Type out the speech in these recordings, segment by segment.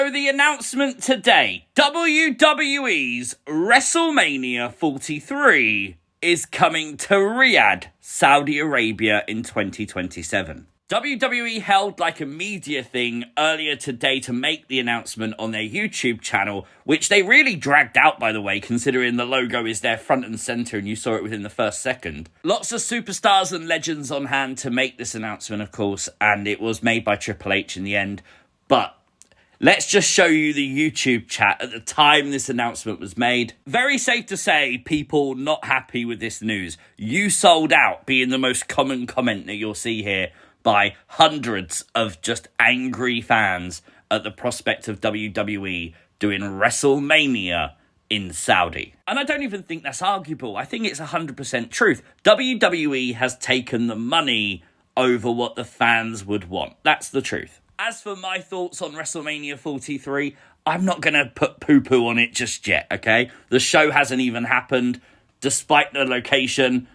So the announcement today, WWE's Wrestlemania 43 is coming to Riyadh, Saudi Arabia in 2027. WWE held like a media thing earlier today to make the announcement on their YouTube channel, which they really dragged out, by the way, considering the logo is there front and center and you saw it within the first second. Lots of superstars and legends on hand to make this announcement, of course, and it was made by Triple H in the end. But let's just show you the YouTube chat at the time this announcement was made. Very safe to say, people not happy with this news. You sold out being the most common comment that you'll see here, by hundreds of just angry fans at the prospect of WWE doing Wrestlemania in Saudi. And I don't even think that's arguable. I think it's 100% truth. WWE has taken the money over what the fans would want. That's the truth. As for my thoughts on WrestleMania 43, I'm not going to put poo-poo on it just yet, okay? The show hasn't even happened. Despite the location,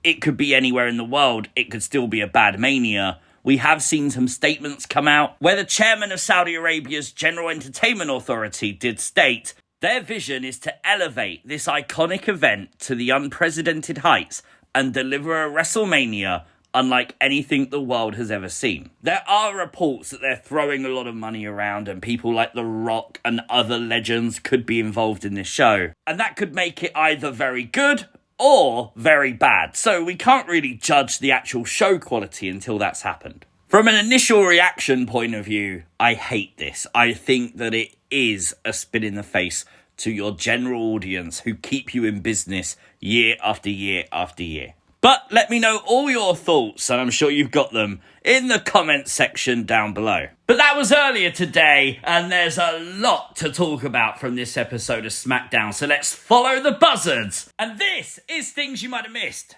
it could be anywhere in the world. It could still be a bad Mania. We have seen some statements come out where the chairman of Saudi Arabia's General Entertainment Authority did state their vision is to elevate this iconic event to the unprecedented heights and deliver a WrestleMania unlike anything the world has ever seen. There are reports that they're throwing a lot of money around and people like The Rock and other legends could be involved in this show. And that could make it either very good or very bad. So we can't really judge the actual show quality until that's happened. From an initial reaction point of view, I hate this. I think that it is a spit in the face to your general audience who keep you in business year after year after year. But let me know all your thoughts, and I'm sure you've got them, in the comments section down below. But that was earlier today, and there's a lot to talk about from this episode of SmackDown, so let's follow the buzzards. And this is things you might have missed.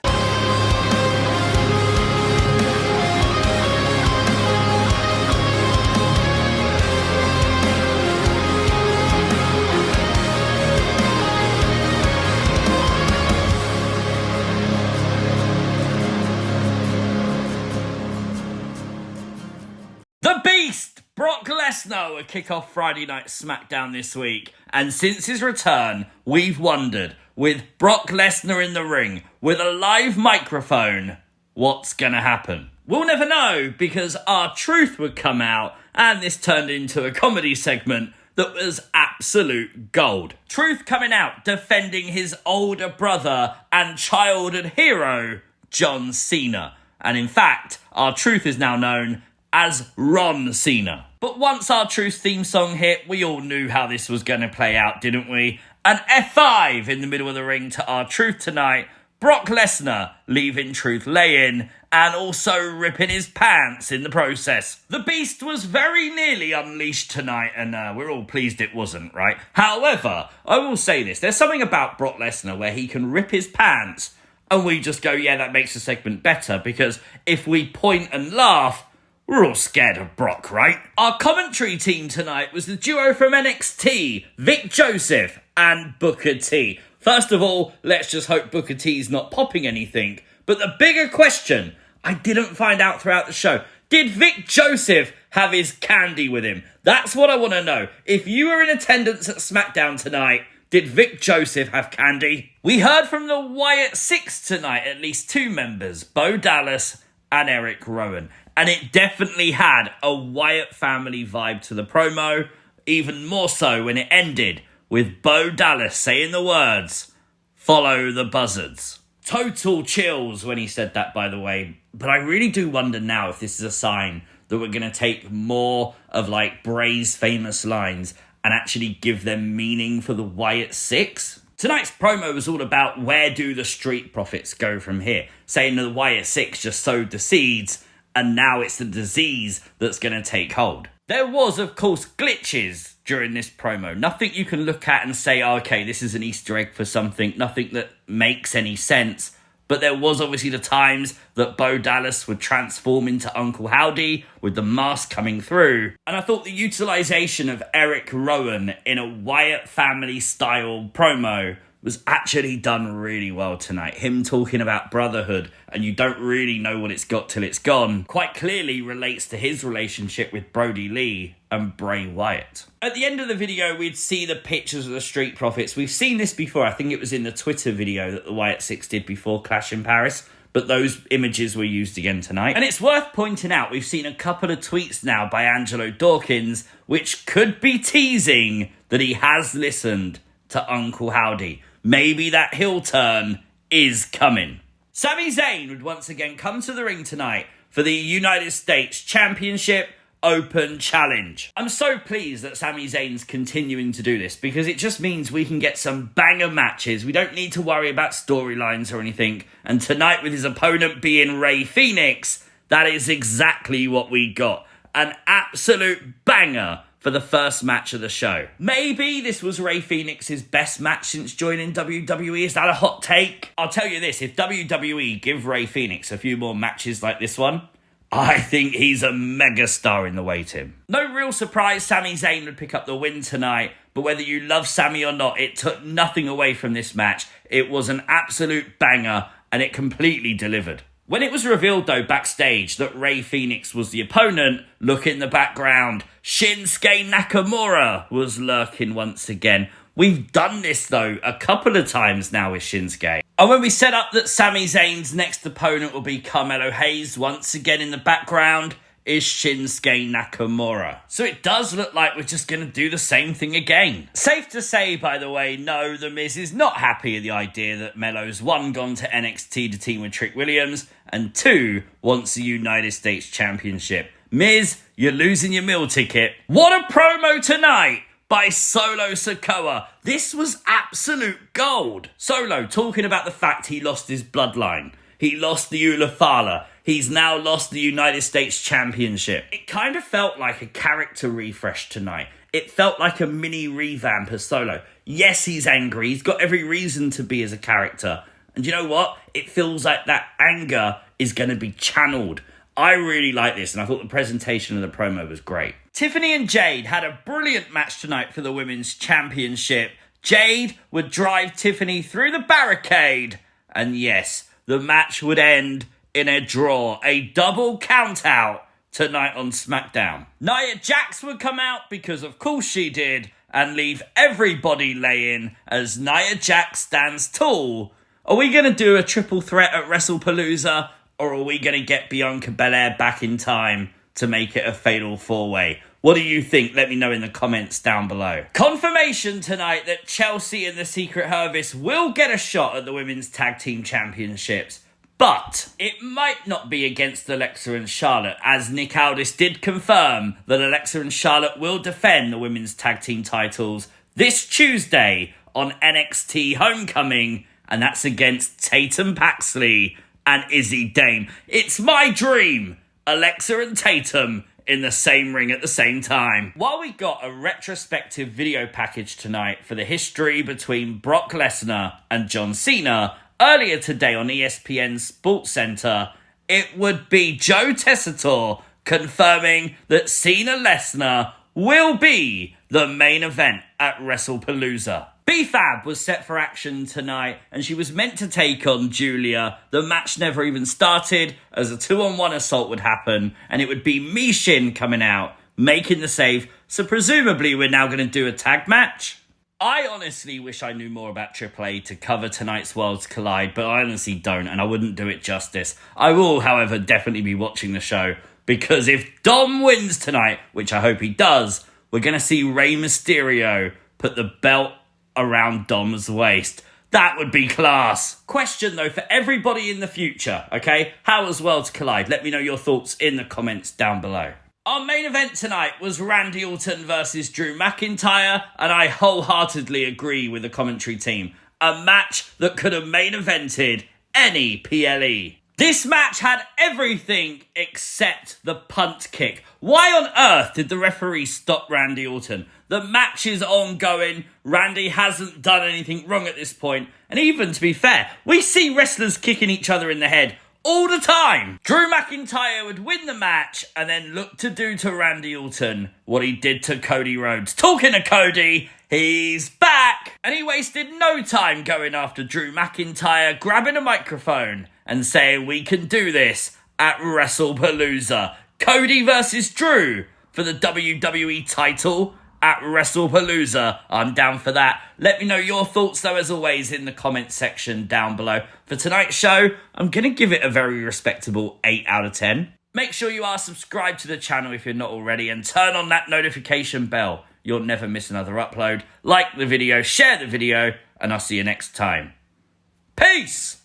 The Beast, Brock Lesnar, will kick off Friday Night SmackDown this week. And since his return, we've wondered, with Brock Lesnar in the ring, with a live microphone, what's going to happen? We'll never know, because R-Truth would come out, and this turned into a comedy segment that was absolute gold. Truth coming out, defending his older brother and childhood hero, John Cena. And in fact, R-Truth is now known as Ron Cena. But once R-Truth's theme song hit, we all knew how this was going to play out, didn't we? An F5 in the middle of the ring to R-Truth tonight, Brock Lesnar leaving Truth lay-in, and also ripping his pants in the process. The Beast was very nearly unleashed tonight, and we're all pleased it wasn't, right? However, I will say this, there's something about Brock Lesnar where he can rip his pants, and we just go, yeah, that makes the segment better, because if we point and laugh, we're all scared of Brock, right? Our commentary team tonight was the duo from NXT, Vic Joseph and Booker T. First of all, let's just hope Booker T's not popping anything. But the bigger question, I didn't find out throughout the show, did Vic Joseph have his candy with him? That's what I want to know. If you were in attendance at SmackDown tonight, did Vic Joseph have candy? We heard from the Wyatt Six tonight, at least two members, Bo Dallas and Eric Rowan. And it definitely had a Wyatt family vibe to the promo, even more so when it ended with Bo Dallas saying the words, "Follow the buzzards." Total chills when he said that, by the way. But I really do wonder now if this is a sign that we're going to take more of like Bray's famous lines and actually give them meaning for the Wyatt Six. Tonight's promo was all about where do the street profits go from here, saying the Wyatt Six just sowed the seeds, and now it's the disease that's going to take hold. There was, of course, glitches during this promo. Nothing you can look at and say, oh, okay, this is an Easter egg for something. Nothing that makes any sense. But there was obviously the times that Bo Dallas would transform into Uncle Howdy with the mask coming through. And I thought the utilisation of Eric Rowan in a Wyatt family style promo was actually done really well tonight. Him talking about brotherhood and you don't really know what it's got till it's gone quite clearly relates to his relationship with Brody Lee and Bray Wyatt. At the end of the video, we'd see the pictures of the Street Profits. We've seen this before. I think it was in the Twitter video that the Wyatt Six did before Clash in Paris. But those images were used again tonight. And it's worth pointing out, we've seen a couple of tweets now by Angelo Dawkins, which could be teasing that he has listened to Uncle Howdy. Maybe that heel turn is coming. Sami Zayn would once again come to the ring tonight for the United States Championship Open Challenge. I'm so pleased that Sami Zayn's continuing to do this because it just means we can get some banger matches. We don't need to worry about storylines or anything. And tonight, with his opponent being Rey Fenix, that is exactly what we got. An absolute banger for the first match of the show. Maybe this was Rey Fenix's best match since joining WWE. Is that a hot take? I'll tell you this, if WWE give Rey Fenix a few more matches like this one, I think he's a megastar in the waiting. No real surprise Sami Zayn would pick up the win tonight, but whether you love Sami or not, it took nothing away from this match. It was an absolute banger, and it completely delivered. When it was revealed, though, backstage that Rey Fenix was the opponent, look in the background, Shinsuke Nakamura was lurking once again. We've done this, though, a couple of times now with Shinsuke. And when we set up that Sami Zayn's next opponent will be Carmelo Hayes, once again in the background is Shinsuke Nakamura. So it does look like we're just going to do the same thing again. Safe to say, by the way, no, The Miz is not happy at the idea that Melo's 1, gone to NXT to team with Trick Williams, and 2, wants the United States Championship. Miz, you're losing your meal ticket. What a promo tonight by Solo Sikoa. This was absolute gold. Solo talking about the fact he lost his bloodline. He lost the Ulafala. He's now lost the United States Championship. It kind of felt like a character refresh tonight. It felt like a mini revamp of Solo. Yes, he's angry. He's got every reason to be as a character. And you know what? It feels like that anger is going to be channeled. I really like this, and I thought the presentation of the promo was great. Tiffany and Jade had a brilliant match tonight for the Women's Championship. Jade would drive Tiffany through the barricade, and yes, the match would end in a draw, a double count-out tonight on SmackDown. Nia Jax would come out, because of course she did, and leave everybody laying as Nia Jax stands tall. Are we going to do a triple threat at Wrestlepalooza? Or are we going to get Bianca Belair back in time to make it a fatal 4-way? What do you think? Let me know in the comments down below. Confirmation tonight that Chelsea and the Secret Service will get a shot at the Women's Tag Team Championships. But it might not be against Alexa and Charlotte, as Nick Aldis did confirm that Alexa and Charlotte will defend the Women's Tag Team titles this Tuesday on NXT Homecoming, and that's against Tatum Paxley and Izzy Dame. It's my dream! Alexa and Tatum in the same ring at the same time. While we got a retrospective video package tonight for the history between Brock Lesnar and John Cena earlier today on ESPN SportsCenter, it would be Joe Tessitore confirming that Cena Lesnar will be the main event at Wrestlepalooza. B-Fab was set for action tonight, and she was meant to take on Julia. The match never even started, as a 2-on-1 assault would happen, and it would be Mishin coming out, making the save, so presumably we're now going to do a tag match. I honestly wish I knew more about AAA to cover tonight's Worlds Collide, but I honestly don't, and I wouldn't do it justice. I will, however, definitely be watching the show, because if Dom wins tonight, which I hope he does, we're going to see Rey Mysterio put the belt around Dom's waist. That would be class. Question though for everybody in the future, okay? How was Worlds Collide? Let me know your thoughts in the comments down below. Our main event tonight was Randy Orton versus Drew McIntyre, and I wholeheartedly agree with the commentary team. A match that could have main evented any PLE. This match had everything except the punt kick. Why on earth did the referee stop Randy Orton? The match is ongoing. Randy hasn't done anything wrong at this point. And even to be fair, we see wrestlers kicking each other in the head all the time. Drew McIntyre would win the match and then look to do to Randy Orton what he did to Cody Rhodes. Talking to Cody, he's back. And he wasted no time going after Drew McIntyre, grabbing a microphone and saying we can do this at Wrestlepalooza. Cody versus Drew. for the WWE title at Wrestlepalooza. I'm down for that. Let me know your thoughts, though, as always, in the comments section down below. For tonight's show, I'm going to give it a very respectable 8 out of 10. Make sure you are subscribed to the channel if you're not already, and turn on that notification bell. You'll never miss another upload. Like the video, share the video, and I'll see you next time. Peace!